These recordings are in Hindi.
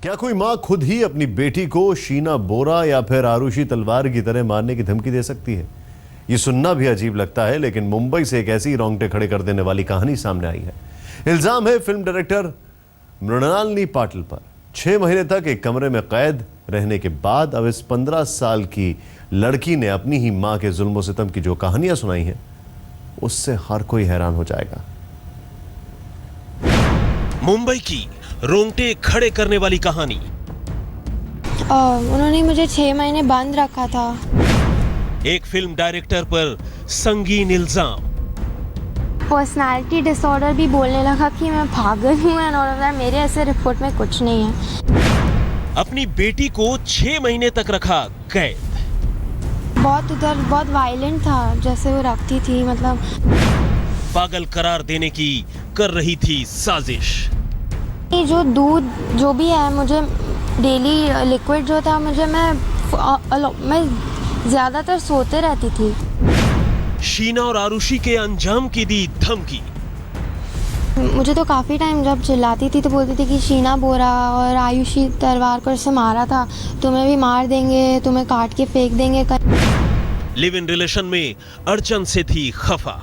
क्या कोई माँ खुद ही अपनी बेटी को शीना बोरा या फिर आरुषि तलवार की तरह मारने की धमकी दे सकती है? ये सुनना भी अजीब लगता है, लेकिन मुंबई से एक ऐसी रोंगटे खड़े कर देने वाली कहानी सामने आई है। इल्जाम है फिल्म डायरेक्टर मृणालिनी पाटिल पर। 6 महीने तक एक कमरे में कैद रहने के बाद अब इस 15 साल की लड़की ने अपनी ही मां के जुल्म सितम की जो कहानियां सुनाई हैं, उससे हर कोई हैरान हो जाएगा। मुंबई की रोंगटे खड़े करने वाली कहानी। उन्होंने मुझे 6 महीने बंद रखा था। एक फिल्म डायरेक्टर पर संगीन इल्जाम। पर्सनालिटी डिसऑर्डर भी बोलने लगा कि मैं पागल हूँ और मेरे ऐसे रिपोर्ट में कुछ नहीं है। अपनी बेटी को 6 महीने तक रखा कैद। बहुत वायलेंट था जैसे वो रखती थी, मतलब पागल करार देने की कर रही थी साजिश। जो दूध जो भी है, मुझे डेली लिक्विड जो था, मैं ज्यादातर सोते रहती थी। शीना और आरुषि के अंजाम की दी धमकी। मुझे तो काफ़ी टाइम जब चिल्लाती थी तो बोलती थी कि शीना बोरा और आयुषी तलवार को इससे मारा था, तुम्हें भी मार देंगे, तुम्हें काट के फेंक देंगे। लिव इन रिलेशन में अड़चन से थी खफा।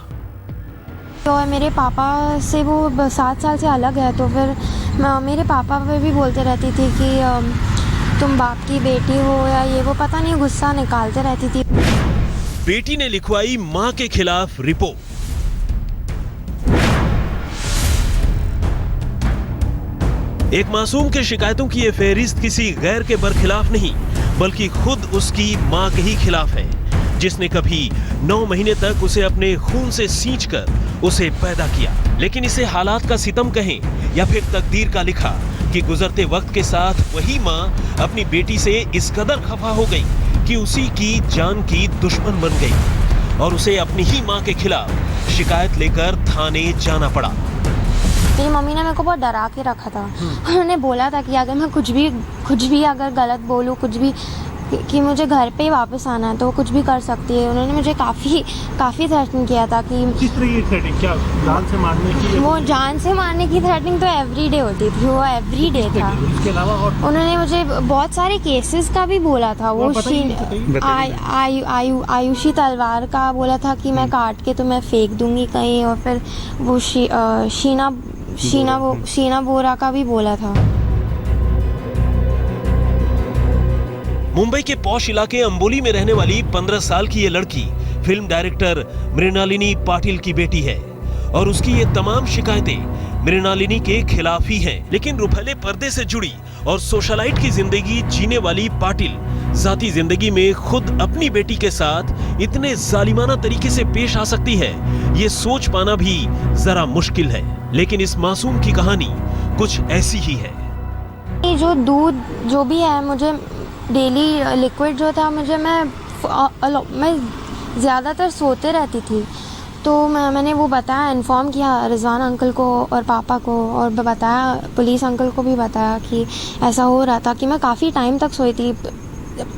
तो मेरे पापा से वो 7 साल से अलग है, तो फिर मेरे पापा पे भी बोलते रहती थी कि तुम बाप की बेटी हो या ये वो, पता नहीं गुस्सा निकालते रहती थी। बेटी ने लिखवाई मां के खिलाफ रिपोर्ट। एक मासूम के शिकायतों की ये फहरिस्त किसी गैर के बरखिलाफ नहीं, बल्कि खुद उसकी मां के ही खिलाफ है, जिसने कभी 9 महीने तक उसे अपने खून से सींचकर उसे पैदा किया। लेकिन इसे हालात का सितम कहें या फिर तकदीर का लिखा कि गुजरते वक्त के साथ वही मां अपनी बेटी से इस कदर खफा हो गई कि उसी की जान की दुश्मन बन गई और उसे अपनी ही मां के खिलाफ शिकायत लेकर थाने जाना पड़ा। मेरी मम्मी ने मेरे को बहुत डरा के रखा था। उन्होंने बोला था कि अगर मैं कुछ भी अगर गलत बोलूँ, कुछ भी, कि मुझे घर पे ही वापस आना है तो वो कुछ भी कर सकती है। उन्होंने मुझे काफ़ी थ्रेटन किया था कि किस तरह की थ्रेटनिंग, क्या जान से मारने की? वो जान से मारने की थ्रेटनिंग तो एवरीडे होती थी, वो एवरीडे था। इसके अलावा और उन्होंने मुझे बहुत सारे केसेस का भी बोला था। वो आयुषी तलवार का बोला था कि मैं काट के तुम्हें फेंक दूंगी कहीं, और फिर वो शीना बोरा का भी बोला था। मुंबई के पॉश इलाके अंबोली में रहने वाली 15 साल की ये लड़की फिल्म डायरेक्टर मृणालिनी पाटिल की बेटी है और उसकी ये तमाम शिकायतें मृणालिनी के खिलाफ ही हैं। लेकिन रुपहले पर्दे से जुड़ी और सोशलाइट की जिंदगी जीने वाली पाटिल जाती जिंदगी में खुद अपनी बेटी के साथ इतने जालिमाना तरीके से पेश आ सकती है, ये सोच पाना भी जरा मुश्किल है। लेकिन इस मासूम की कहानी कुछ ऐसी ही है। जो दूध जो भी है, मुझे डेली लिक्विड जो था, मैं ज़्यादातर सोते रहती थी। तो मैंने वो बताया, इन्फॉर्म किया रिजवान अंकल को और पापा को, और बताया पुलिस अंकल को भी बताया कि ऐसा हो रहा था, कि मैं काफ़ी टाइम तक सोई थी।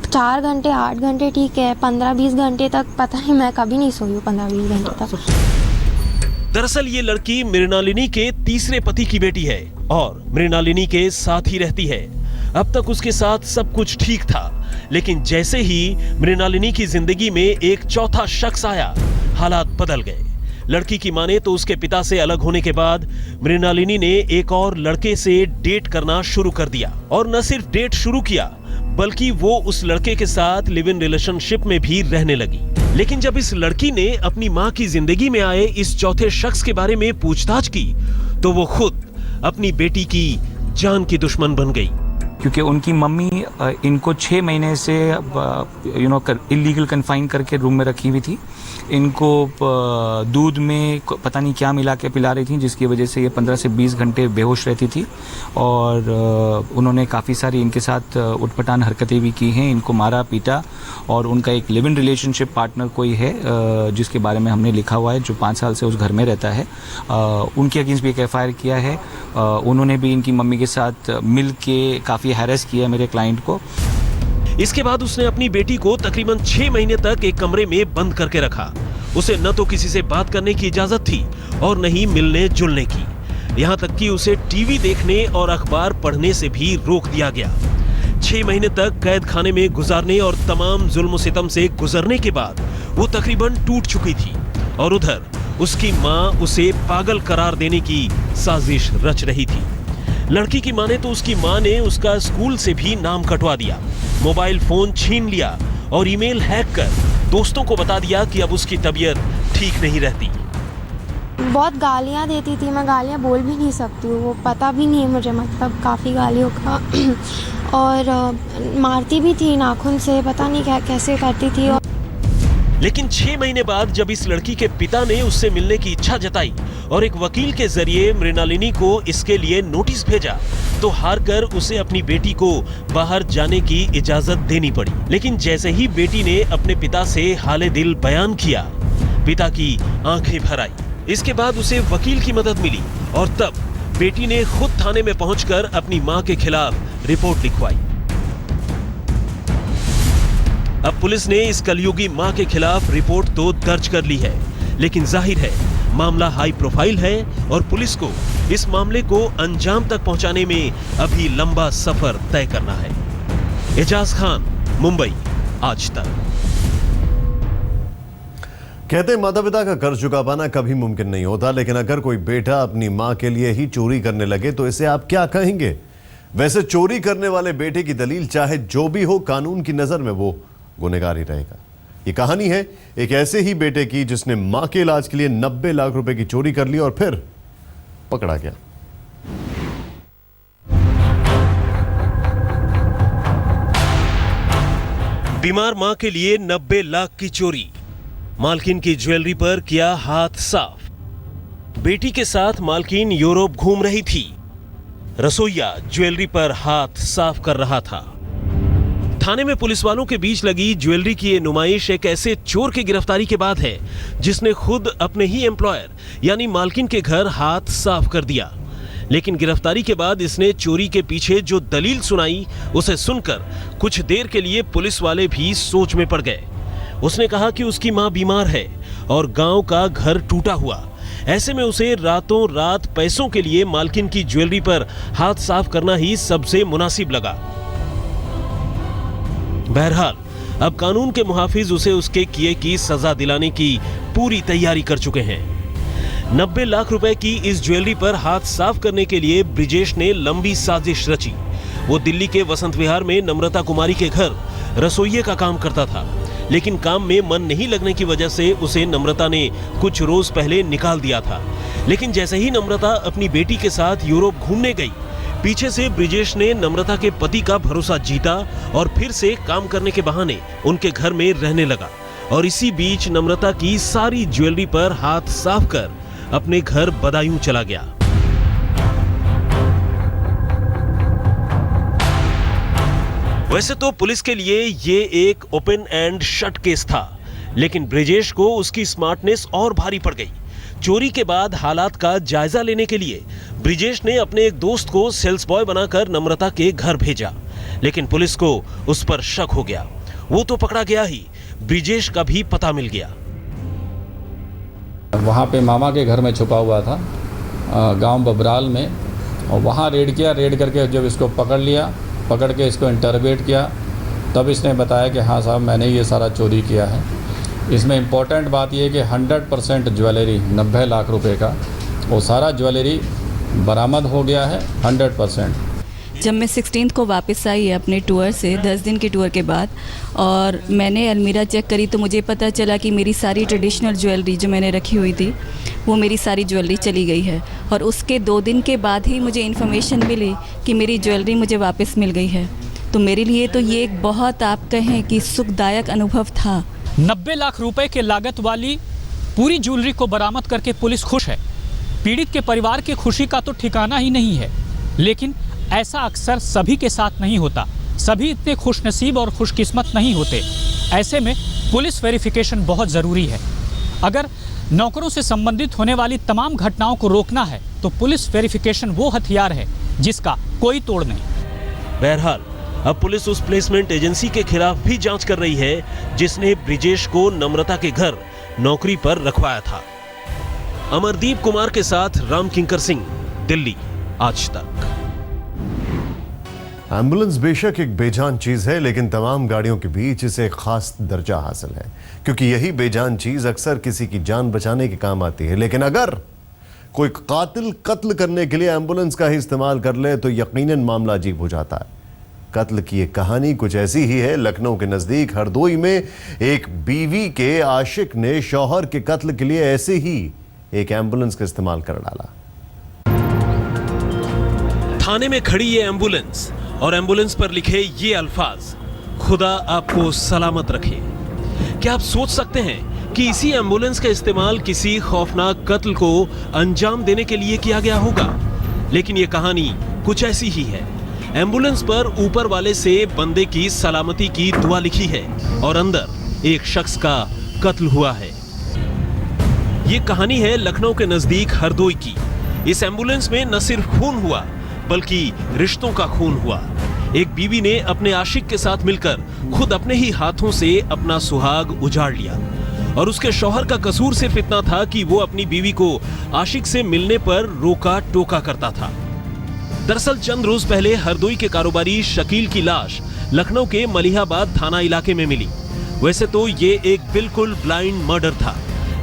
4 घंटे 8 घंटे ठीक है, 15-20 घंटे तक पता नहीं, मैं कभी नहीं सोई हूँ 15-20 घंटे तक। दरअसल ये लड़की मृणालिनी के तीसरे पति की बेटी है और मृणालिनी के साथ ही रहती है। अब तक उसके साथ सब कुछ ठीक था, लेकिन जैसे ही मृणालिनी की जिंदगी में एक चौथा शख्स आया, हालात बदल गए। लड़की की माने तो उसके पिता से अलग होने के बाद मृणालिनी ने एक और लड़के से डेट करना शुरू कर दिया, और न सिर्फ डेट शुरू किया बल्कि वो उस लड़के के साथ लिव इन रिलेशनशिप में भी रहने लगी। लेकिन जब इस लड़की ने अपनी मां की जिंदगी में आए इस चौथे शख्स के बारे में पूछताछ की, तो वो खुद अपनी बेटी की जान की दुश्मन बन गई। क्योंकि उनकी मम्मी इनको 6 महीने से इलीगल कन्फाइन करके रूम में रखी हुई थी। इनको दूध में पता नहीं क्या मिला के पिला रही थी, जिसकी वजह से ये 15 से 20 घंटे बेहोश रहती थी। और उन्होंने काफ़ी सारी इनके साथ उटपटांग हरकतें भी की हैं, इनको मारा पीटा। और उनका एक लिव इन रिलेशनशिप पार्टनर कोई है जिसके बारे में हमने लिखा हुआ है, जो 5 साल से उस घर में रहता है, उनके अगेंस्ट भी एक FIR किया है। उन्होंने भी इनकी मम्मी के साथ मिल के काफ़ी हैरेस किया मेरे क्लाइंट को। इसके बाद उसने अपनी बेटी को तकरीबन 6 महीने तक एक कमरे में बंद करके रखा। उसे न तो किसी से बात करने की इजाजत थी और न ही मिलने जुलने की। यहाँ तक कि उसे टीवी देखने और अखबार पढ़ने से भी रोक दिया गया। 6 महीने तक कैद खाने में गुजारने और तमाम जुल्म सितम से गुजरने के बाद वो तकरीबन टूट चुकी थी और उधर उसकी माँ उसे पागल करार देने की साजिश रच रही थी। लड़की की माने तो उसकी माँ ने उसका स्कूल से भी नाम कटवा दिया, मोबाइल फोन छीन लिया और ईमेल हैक कर दोस्तों को बता दिया कि अब उसकी तबीयत ठीक नहीं रहती। बहुत गालियाँ देती थी, मैं गालियाँ बोल भी नहीं सकती हूँ, वो पता भी नहीं है मुझे, मतलब काफ़ी गालियों का और मारती भी थी नाखून से, पता नहीं क्या कैसे करती थी। लेकिन 6 महीने बाद जब इस लड़की के पिता ने उससे मिलने की इच्छा जताई और एक वकील के जरिए मृणालिनी को इसके लिए नोटिस भेजा तो हार कर उसे अपनी बेटी को बाहर जाने की इजाजत देनी पड़ी। लेकिन जैसे ही बेटी ने अपने पिता से हाले दिल बयान किया, पिता की आंखें भर आई। इसके बाद उसे वकील की मदद मिली और तब बेटी ने खुद थाने में पहुंचकर अपनी मां के खिलाफ रिपोर्ट लिखवाई। अब पुलिस ने इस कलयुगी मां के खिलाफ रिपोर्ट तो दर्ज कर ली है, लेकिन जाहिर है मामला हाई प्रोफाइल है और पुलिस को इस मामले को अंजाम तक पहुंचाने में अभी लंबा सफर तय करना है। एजाज खान, मुंबई, आज तक। कहते हैं माता पिता का कर्ज चुका पाना कभी मुमकिन नहीं होता, लेकिन अगर कोई बेटा अपनी मां के लिए ही चोरी करने लगे तो इसे आप क्या कहेंगे? वैसे चोरी करने वाले बेटे की दलील चाहे जो भी हो, कानून की नजर में वो गुनहगार ही रहेगा। ये कहानी है एक ऐसे ही बेटे की जिसने मां के इलाज के लिए 90 लाख रुपए की चोरी कर ली और फिर पकड़ा गया। बीमार मां के लिए 90 लाख की चोरी, मालकिन की ज्वेलरी पर किया हाथ साफ। बेटी के साथ मालकिन यूरोप घूम रही थी, रसोइया ज्वेलरी पर हाथ साफ कर रहा था। थाने में पुलिस वालों के बीच लगी ज्वेलरी की ये नुमाइश एक ऐसे चोर की गिरफ्तारी के बाद है जिसने खुद अपने ही एम्प्लॉयर यानी मालकिन के घर हाथ साफ कर दिया। लेकिन गिरफ्तारी के बाद इसने चोरी के पीछे जो दलील सुनाई उसे सुनकर कुछ देर के लिए पुलिस वाले भी सोच में पड़ गए। उसने कहा कि उसकी मां बीमार है और गांव का घर टूटा हुआ, ऐसे में उसे रातों रात पैसों के लिए मालकिन की ज्वेलरी पर हाथ साफ करना ही सबसे मुनासिब लगा। बहरहाल अब कानून के मुहाफिज उसे उसके किए की सजा दिलाने की पूरी तैयारी कर चुके हैं। 90 लाख रुपए की इस ज्वेलरी पर हाथ साफ करने के लिए ब्रिजेश ने लंबी साजिश रची। वो दिल्ली के वसंत विहार में नम्रता कुमारी के घर रसोइये का काम करता था, लेकिन काम में मन नहीं लगने की वजह से उसे नम्रता ने कुछ रोज पहले निकाल दिया था। लेकिन जैसे ही नम्रता अपनी बेटी के साथ यूरोप घूमने गई, पीछे से ब्रिजेश ने नम्रता के पति का भरोसा जीता और फिर से काम करने के बहाने उनके घर में रहने लगा और इसी बीच नम्रता की सारी ज्वेलरी पर हाथ साफ कर अपने घर बदायूं चला गया। वैसे तो पुलिस के लिए ये एक ओपन एंड शट केस था, लेकिन ब्रिजेश को उसकी स्मार्टनेस और भारी पड़ गई। चोरी के बाद हालात का जायजा लेने के लिए ब्रिजेश ने अपने एक दोस्त को सेल्स बॉय बनाकर नम्रता के घर भेजा, लेकिन पुलिस को उस पर शक हो गया। वो तो पकड़ा गया ही, ब्रिजेश का भी पता मिल गया। वहाँ पे मामा के घर में छुपा हुआ था गांव बबराल में, और वहाँ रेड किया। रेड करके जब इसको पकड़ के इसको इंटरोगेट किया, तब इसने बताया कि हाँ साहब मैंने ये सारा चोरी किया है। इसमें इम्पोर्टेंट बात यह कि 100% ज्वेलरी 90 लाख रुपए का वो सारा ज्वेलरी बरामद हो गया है 100%। जब मैं 16 को वापस आई अपने टूर से 10 दिन के टूर के बाद, और मैंने अलमीरा चेक करी तो मुझे पता चला कि मेरी सारी ट्रेडिशनल ज्वेलरी जो मैंने रखी हुई थी वो मेरी सारी ज्वेलरी चली गई है। और उसके 2 दिन के बाद ही मुझे इन्फॉर्मेशन मिली कि मेरी ज्वेलरी मुझे वापस मिल गई है। तो मेरे लिए तो ये एक बहुत, आप कहें कि सुखदायक अनुभव था। 90 लाख रुपए के लागत वाली पूरी ज्वेलरी को बरामद करके पुलिस खुश है। पीड़ित के परिवार की खुशी का तो ठिकाना ही नहीं है, लेकिन ऐसा अक्सर सभी के साथ नहीं होता। सभी इतने खुशनसीब और खुशकिस्मत नहीं होते। ऐसे में पुलिस वेरिफिकेशन बहुत ज़रूरी है। अगर नौकरों से संबंधित होने वाली तमाम घटनाओं को रोकना है तो पुलिस वेरिफिकेशन वो हथियार है जिसका कोई तोड़ नहीं। बहरहाल अब पुलिस उस प्लेसमेंट एजेंसी के खिलाफ भी जांच कर रही है जिसने ब्रिजेश को नम्रता के घर नौकरी पर रखवाया था। अमरदीप कुमार के साथ राम किंकर सिंह, दिल्ली, आज तक। एम्बुलेंस बेशक एक बेजान चीज है, लेकिन तमाम गाड़ियों के बीच इसे एक खास दर्जा हासिल है, क्योंकि यही बेजान चीज अक्सर किसी की जान बचाने के काम आती है। लेकिन अगर कोई कातिल कत्ल करने के लिए एम्बुलेंस का ही इस्तेमाल कर ले तो यकीनन मामला अजीब हो जाता है। कत्ल की एक कहानी कुछ ऐसी ही है। लखनऊ के नजदीक हरदोई में एक बीवी के आशिक ने शौहर के कत्ल के लिए ऐसे ही एक एम्बुलेंस का इस्तेमाल कर डाला। थाने में खड़ी ये एम्बुलेंस और एम्बुलेंस पर लिखे ये अल्फाज, खुदा आपको सलामत रखे। क्या आप सोच सकते हैं कि इसी एम्बुलेंस का इस्तेमाल किसी खौफनाक कत्ल को अंजाम देने के लिए किया गया होगा? लेकिन ये कहानी कुछ ऐसी ही है। एम्बुलेंस पर ऊपर वाले से बंदे की सलामती की दुआ लिखी है और अंदर एक शख्स का कत्ल हुआ है। ये कहानी है लखनऊ के नजदीक हरदोई की। इस एम्बुलेंस में न सिर्फ खून हुआ बल्कि रिश्तों का खून हुआ। एक बीवी ने अपने आशिक के साथ मिलकर खुद अपने ही हाथों से अपना सुहाग उजाड़ लिया और उसके शौहर का कसूर सिर्फ इतना था कि वो अपनी बीवी को आशिक से मिलने पर रोका टोका करता था। दरअसल चंद रोज पहले हरदोई के कारोबारी शकील की लाश लखनऊ के मलिहाबाद थाना इलाके में मिली। वैसे तो ये एक बिल्कुल ब्लाइंड मर्डर था,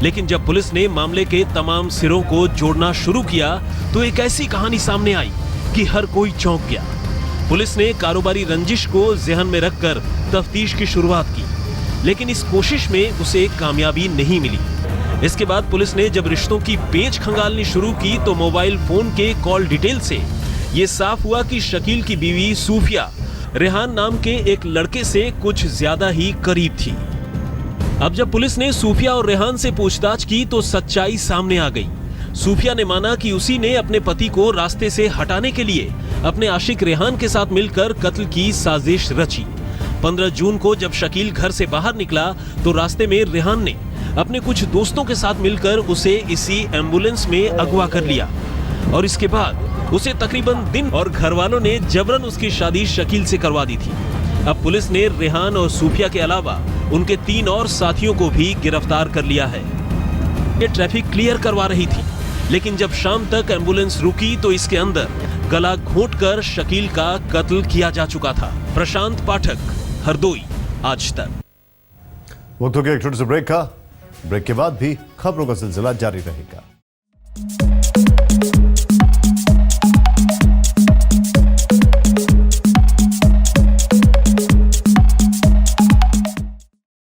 लेकिन जब पुलिस ने मामले के तमाम सिरों को जोड़ना शुरू किया तो एक ऐसी कहानी सामने आई कि हर कोई चौंक गया। पुलिस ने कारोबारी रंजिश को ज़हन में रखकर तफ्तीश की शुरुआत की, लेकिन इस कोशिश में उसे कामयाबी नहीं मिली। इसके बाद पुलिस ने जब रिश्तों की पेच खंगालनी शुरू की तो मोबाइल फोन के कॉल डिटेल से ये साफ हुआ कि शकील की बीवी सूफिया रेहान नाम के एक लड़के से कुछ ज्यादा ही करीब थी। अब जब पुलिस ने सूफिया और रेहान से पूछताछ की तो सच्चाई सामने आ गई। सूफिया ने माना कि उसी ने अपने पति को रास्ते से हटाने के लिए अपने आशिक रेहान के साथ मिलकर कत्ल की साजिश रची। 15 जून को जब शकील घर से बाहर निकला तो रास्ते में रेहान ने अपने कुछ दोस्तों के साथ मिलकर उसे इसी एम्बुलेंस में अगवा कर लिया और इसके बाद उसे तकरीबन दिन और घर वालों ने जबरन उसकी शादी शकील से करवा दी थी। अब पुलिस ने रेहान और सूफिया के अलावा उनके 3 और साथियों को भी गिरफ्तार कर लिया है। ये ट्रैफिक क्लियर करवा रही थी, लेकिन जब शाम तक एम्बुलेंस रुकी तो इसके अंदर गला घोंटकर शकील का कत्ल किया जा चुका था। प्रशांत पाठक, हरदोई, आज तक। वो तो क्या एक छोटे से ब्रेक का। ब्रेक के बाद भी खबरों का सिलसिला जारी रहेगा।